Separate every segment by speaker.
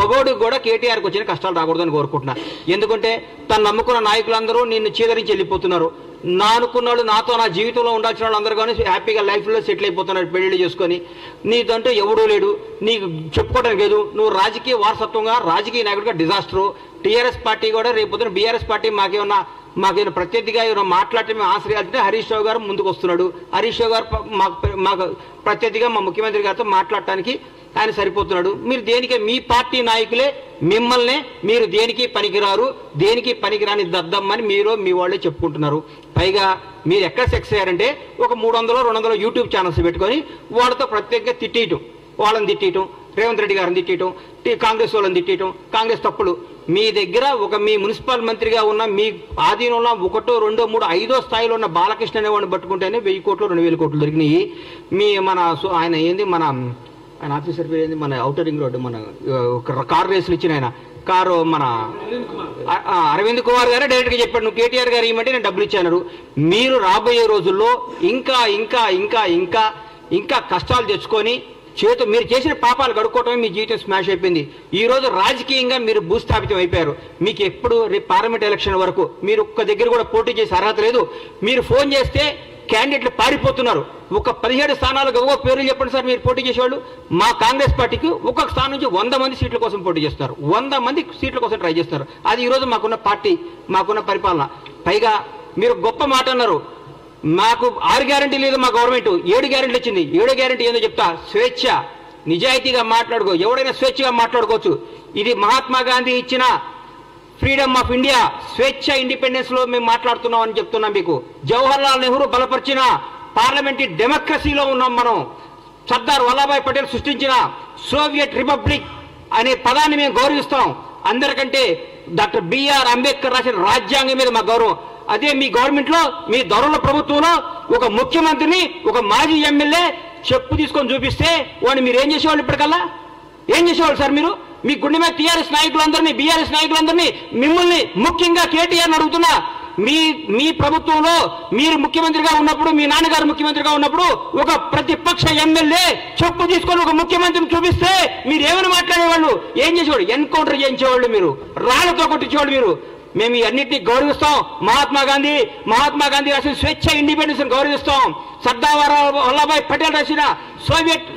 Speaker 1: పగోడికి కూడా కేటీఆర్కి వచ్చిన కష్టాలు రాకూడదని కోరుకుంటున్నా. ఎందుకంటే తను నమ్ముకున్న నాయకులందరూ నిన్ను చీదరించి వెళ్ళిపోతున్నారు. నా అనుకున్న వాళ్ళు, నాతో నా జీవితంలో ఉండాల్సిన వాళ్ళు అందరూ కానీ హ్యాపీగా లైఫ్లో సెటిల్ అయిపోతున్నారు పెళ్లిళ్ళు చేసుకొని. నీదంటూ ఎవడూ లేడు, నీకు చెప్పుకోవడానికి లేదు. నువ్వు రాజకీయ వారసత్వంగా, రాజకీయ నాయకుడిగా డిజాస్టరు. టీఆర్ఎస్ పార్టీ కూడా రేపు బీఆర్ఎస్ పార్టీ మాకేమన్నా ప్రత్యర్థిగా ఏమైనా మాట్లాడితే మేము ఆశ్రయాలంటే హరీష్ రావు గారు ముందుకు వస్తున్నాడు. హరీష్ రావు గారు మాకు ప్రత్యర్థిగా మా ముఖ్యమంత్రి గారితో మాట్లాడటానికి ఆయన సరిపోతున్నాడు. మీరు దేనికి, మీ పార్టీ నాయకులే మిమ్మల్ని మీరు దేనికి పనికిరారు, దేనికి పనికిరాని దద్దమ్మని మీరు మీ వాళ్ళే చెప్పుకుంటున్నారు. పైగా మీరు ఎక్కడ సెక్స్ అయ్యారంటే ఒక 300-200 యూట్యూబ్ ఛానల్స్ పెట్టుకొని వాళ్ళతో ప్రత్యేకంగా తిట్టేయటం, వాళ్ళని తిట్టేయటం, రేవంత్ రెడ్డి గారిని తిట్టేయటం, కాంగ్రెస్ వాళ్ళని తిట్టేయటం, కాంగ్రెస్ తప్పులు. మీ దగ్గర మీ మున్సిపల్ మంత్రిగా ఉన్న మీ ఆధీనంలో 1, 2, 3, 5వ స్థాయిలో ఉన్న బాలకృష్ణ అనేవాడిని పట్టుకుంటేనే 1000 కోట్లు 2000 కోట్లు దొరికినాయి. ఆయన ఏంది ఆయన ఆఫీసర్ పేరు ఏంది, మన ఔటర్ రింగ్ రోడ్డు మన కారు రేసులు ఇచ్చిన ఆయన కారు మన అరవింద్ కుమార్ గారే డైరెక్ట్గా చెప్పాడు, నువ్వు కేటీఆర్ గారు ఇవ్వమంటే నేను డబ్బులు ఇచ్చాను. మీరు రాబోయే రోజుల్లో ఇంకా ఇంకా ఇంకా ఇంకా ఇంకా కష్టాలు తెచ్చుకొని మీరు చేసిన పాపాలు గడుక్కోవటమే మీ జీవితం స్మాష్ అయిపోయింది. ఈ రోజు రాజకీయంగా మీరు భూస్థాపితం అయిపోయారు. మీకు ఎప్పుడు రేపు పార్లమెంట్ ఎలక్షన్ వరకు మీరు ఒక్క దగ్గర కూడా పోటీ చేసే అర్హత లేదు. మీరు ఫోన్ చేస్తే క్యాండిడేట్లు పారిపోతున్నారు. ఒక 17 స్థానాలకు ఒక్కొక్క పేర్లు చెప్పండి సార్ మీరు పోటీ చేసేవాళ్ళు. మా కాంగ్రెస్ పార్టీకి ఒక్కొక్క స్థానం నుంచి 100 మంది సీట్ల కోసం పోటీ చేస్తున్నారు, 100 మంది సీట్ల కోసం ట్రై చేస్తున్నారు. అది ఈరోజు మాకున్న పార్టీ, మాకున్న పరిపాలన. పైగా మీరు గొప్ప మాట అన్నారు, మాకు 6 గ్యారెంటీ లేదు మా గవర్నమెంట్, 7 గ్యారెంటీలు వచ్చింది. 7వ గ్యారెంటీ ఏందో చెప్తా, స్వేచ్ఛ, నిజాయితీగా మాట్లాడుకో, ఎవడైనా స్వేచ్ఛగా మాట్లాడుకోవచ్చు. ఇది మహాత్మా గాంధీ ఇచ్చిన ఫ్రీడమ్ ఆఫ్ ఇండియా, స్వేచ్ఛ, ఇండిపెండెన్స్ లో మేము మాట్లాడుతున్నాం అని చెప్తున్నాం మీకు. జవహర్ లాల్ నెహ్రూ బలపరిచిన పార్లమెంటరీ డెమోక్రసీలో ఉన్నాం మనం. సర్దార్ వల్లభాయ్ పటేల్ సృష్టించిన సోవియట్ రిపబ్లిక్ అనే పదాన్ని మేము గౌరవిస్తాం. అందరికంటే డాక్టర్ బిఆర్ అంబేద్కర్ రాసిన రాజ్యాంగం మీద మా గౌరవం. అదే మీ గవర్నమెంట్ లో, మీ దొరల ప్రభుత్వంలో ఒక ముఖ్యమంత్రిని, ఒక మాజీ ఎమ్మెల్యే చెప్పు తీసుకొని చూపిస్తే వాడిని మీరు ఏం చేసేవాళ్ళు? ఇప్పటికల్లా ఏం చేసేవాళ్ళు సార్ మీరు? మీ గుండె మీద టీఆర్ఎస్ నాయకులందరినీ, బీఆర్ఎస్ నాయకులందరినీ, మిమ్మల్ని ముఖ్యంగా కేటీఆర్ అడుగుతున్నా, మీ ప్రభుత్వంలో మీరు ముఖ్యమంత్రిగా ఉన్నప్పుడు, మీ నాన్నగారు ముఖ్యమంత్రిగా ఉన్నప్పుడు ఒక ప్రతిపక్ష ఎమ్మెల్యే చెప్పు తీసుకొని ఒక ముఖ్యమంత్రిని చూపిస్తే మీరు ఏమైనా మాట్లాడేవాళ్ళు? ఏం చేసేవాళ్ళు? ఎన్కౌంటర్ చేయించేవాళ్ళు, మీరు రాళ్లతో కొట్టించేవాళ్ళు. మీరు మేము అన్నింటినీ గౌరవిస్తాం. మహాత్మా గాంధీ రాసిన స్వేచ్ఛ, ఇండిపెండెన్స్ గౌరవిస్తాం. సర్దార్ వల్లభాయ్ పటేల్ రాసిన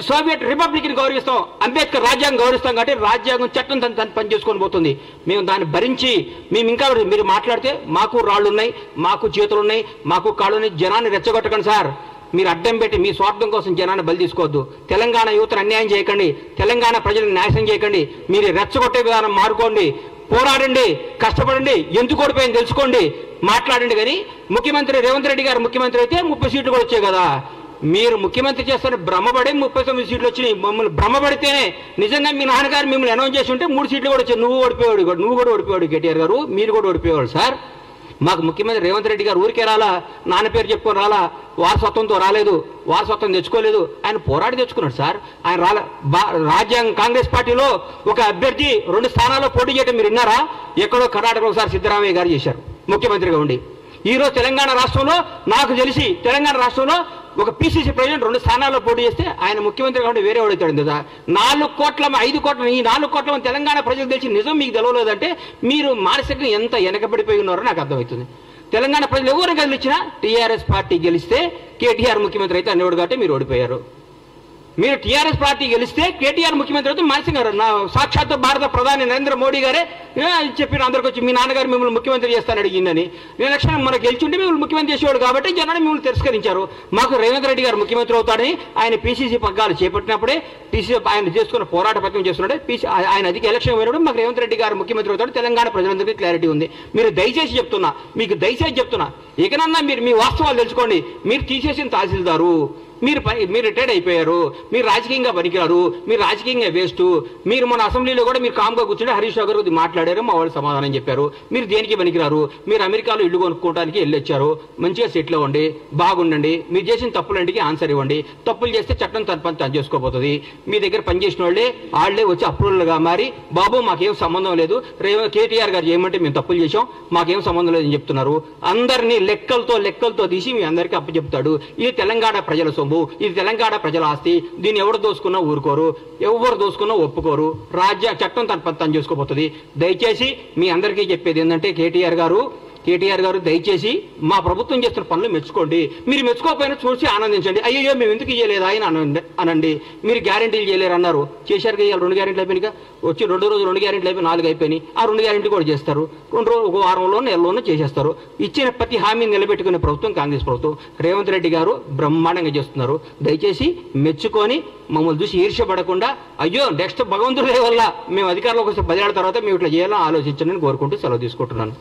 Speaker 1: సోవియట్ రిపబ్లిక్ ని గౌరవిస్తాం. అంబేద్కర్ రాజ్యాంగం గౌరవిస్తాం. కాబట్టి రాజ్యాంగం చట్టం తను పని చేసుకొని పోతుంది. మేము దాన్ని భరించి మేము ఇంకా మీరు మాట్లాడితే మాకు రాళ్ళు ఉన్నాయి, మాకు చేతులు ఉన్నాయి, మాకు కాళ్ళు ఉన్నాయి. జనాన్ని రెచ్చగొట్టకండి సార్. మీరు అడ్డం పెట్టి మీ స్వార్థం కోసం జనాన్ని బలి తీసుకోవద్దు. తెలంగాణ యువతను అన్యాయం చేయకండి, తెలంగాణ ప్రజలను నాశనం చేయకండి. మీరు రెచ్చగొట్టే విధానం మారుకోండి, పోరాడండి, కష్టపడండి, ఎందుకు ఓడిపోయింది తెలుసుకోండి, మాట్లాడండి. కానీ ముఖ్యమంత్రి రేవంత్ రెడ్డి గారు ముఖ్యమంత్రి అయితే 30 సీట్లు కూడా వచ్చాయి కదా. మీరు ముఖ్యమంత్రి చేస్తారని భ్రమపడే 39 సీట్లు వచ్చినాయి. మమ్మల్ని భ్రమపడితేనే నిజంగా మీ నాన్నగారు మిమ్మల్ని అనౌన్స్ చేసి ఉంటే 3 సీట్లు కూడా వచ్చాయి. నువ్వు కూడా ఓడిపోయాడు కేటీఆర్ గారు, మీరు కూడా ఓడిపోయేవాడు సార్. మాకు ముఖ్యమంత్రి రేవంత్ రెడ్డి గారు ఊరికే రాలా, నాన్న పేరు చెప్పుకొని రాలా, వారసత్వంతో రాలేదు, వారసత్వం తెచ్చుకోలేదు. ఆయన పోరాడి తెచ్చుకున్నాడు సార్. ఆయన రాజ్యాంగం కాంగ్రెస్ పార్టీలో ఒక అభ్యర్థి 2 స్థానాల్లో పోటీ చేయడం మీరు విన్నారా? ఎక్కడో కర్ణాటకలో ఒకసారి సిద్ధరామయ్య గారు చేశారు ముఖ్యమంత్రిగా ఉండి. ఈరోజు తెలంగాణ రాష్ట్రంలో నాకు తెలిసి తెలంగాణ రాష్ట్రంలో ఒక పిసిసి ప్రెసిడెంట్ 2 స్థానాల్లో పోటీ చేస్తే ఆయన ముఖ్యమంత్రిగా ఉండి వేరే వాడతాడు కదా. 4 కోట్ల 5 కోట్ల ఈ 4 కోట్ల తెలంగాణ ప్రజలకు తెలిసి నిజం మీకు తెలవలేదంటే మీరు మానసికంగా ఎంత వెనకబడిపోయి ఉన్నారో నాకు అర్థమవుతుంది. తెలంగాణ ప్రజలు ఎవరు గెలిచినా టీఆర్ఎస్ పార్టీ గెలిస్తే కేటీఆర్ ముఖ్యమంత్రి అయితే అనేవాడు కాబట్టి మీరు ఓడిపోయారు. మీరు టీఆర్ఎస్ పార్టీ గెలిస్తే కేటీఆర్ ముఖ్యమంత్రి అయితే మానసింగ్ గారు, సాక్షాత్తు భారత ప్రధాని నరేంద్ర మోడీ గారే చెప్పిన అందరికి వచ్చి మీ నాన్నగారు మిమ్మల్ని ముఖ్యమంత్రి చేస్తాను అడిగిందని. ఎలక్షన్ మనం గెలిచుంటే మిమ్మల్ని ముఖ్యమంత్రి చేసేవాడు కాబట్టి జనాన్ని మిమ్మల్ని తిరస్కరించారు. మాకు రేవంత్ రెడ్డి గారు ముఖ్యమంత్రి అవుతాడని ఆయన పీసీసీ పగ్గాలు చేపట్టినప్పుడే, పీసీసీ ఆయన చేసుకున్న పోరాట పత్రం చేస్తున్నాడే, ఆయన అధిక ఎలక్షన్ పోయినప్పుడు మాకు రేవంత్ రెడ్డి గారు ముఖ్యమంత్రి అవుతాడు, తెలంగాణ ప్రజలందరికీ క్లారిటీ ఉంది. మీరు దయచేసి చెప్తున్నా, మీకు దయచేసి చెప్తున్నా, ఇకనన్నా మీరు మీ వాస్తవాలు తెలుసుకోండి. మీరు తీసేసిన తహసీల్దారు, మీరు రిటైర్డ్ అయిపోయారు, మీరు రాజకీయంగా పనికిరారు, మీరు రాజకీయంగా వేస్ట్. మీరు మన అసెంబ్లీలో కూడా మీరు కామ్గా కూర్చుంటే హరీష్ రావు గారు మాట్లాడారు, మా వాళ్ళు సమాధానం చెప్పారు. మీరు దేనికి పనికిరారు, మీరు అమెరికాలో ఇల్లు కొనుక్కోవడానికి వెళ్ళొచ్చారు, మంచిగా సెటిల్ అవ్వండి, బాగుండండి. మీరు చేసిన తప్పులంటికి ఆన్సర్ ఇవ్వండి. తప్పులు చేస్తే చట్టం తన పని తను చేసుకోబోతుంది. మీ దగ్గర పనిచేసిన వాళ్ళే వచ్చి అప్రూవల్గా మారి బాబు మాకేం సంబంధం లేదు, కేటీఆర్ గారు చేయమంటే మేము తప్పులు చేసాం, మాకేం సంబంధం లేదని చెప్తున్నారు. అందరినీ లెక్కలతో తీసి మీ అందరికీ అప్పచెప్తాడు. ఇది తెలంగాణ ప్రజల సొమ్ము, ఇది తెలంగాణ ప్రజల ఆస్తి, దీన్ని ఎవరు దోసుకున్నా ఊరుకోరు, ఎవరు దోసుకున్నా ఒప్పుకోరు, చట్టం తను చేసుకోబోతుంది. దయచేసి మీ అందరికీ చెప్పేది ఏంటంటే కేటీఆర్ గారు దయచేసి మా ప్రభుత్వం చేస్తున్న పనులు మెచ్చుకోండి. మీరు మెచ్చుకోకపోయినా చూసి ఆనందించండి. అయ్యో మేము ఎందుకు చేయలేదు ఆయన అనండి. మీరు గ్యారెంటీలు చేయలేరు అన్నారు, చేశారు కదా. 2 గ్యారెంటీలు అయిపోయినాయి, వచ్చి 2 రోజులు 2 గ్యారెంటీలు అయిపోయి 4 అయిపోయినాయి. ఆ 2 గ్యారెంటీ కూడా చేస్తారు, 2 రోజులు, 1 వారంలో నెలలోనూ చేసేస్తారు. ఇచ్చిన ప్రతి హామీని నిలబెట్టుకునే ప్రభుత్వం కాంగ్రెస్ ప్రభుత్వం. రేవంత్ రెడ్డి గారు బ్రహ్మాండంగా చేస్తున్నారు. దయచేసి మెచ్చుకొని మమ్మల్ని చూసి ఈర్ష్యపడకుండా, అయ్యో నెక్స్ట్ భగవంతుడి వల్ల మేము అధికారంలోకి వస్తే 10 ఏళ్ల తర్వాత మేము ఇట్లా చేయాలని ఆలోచించండి కోరుకుంటూ సెలవు తీసుకుంటున్నాను.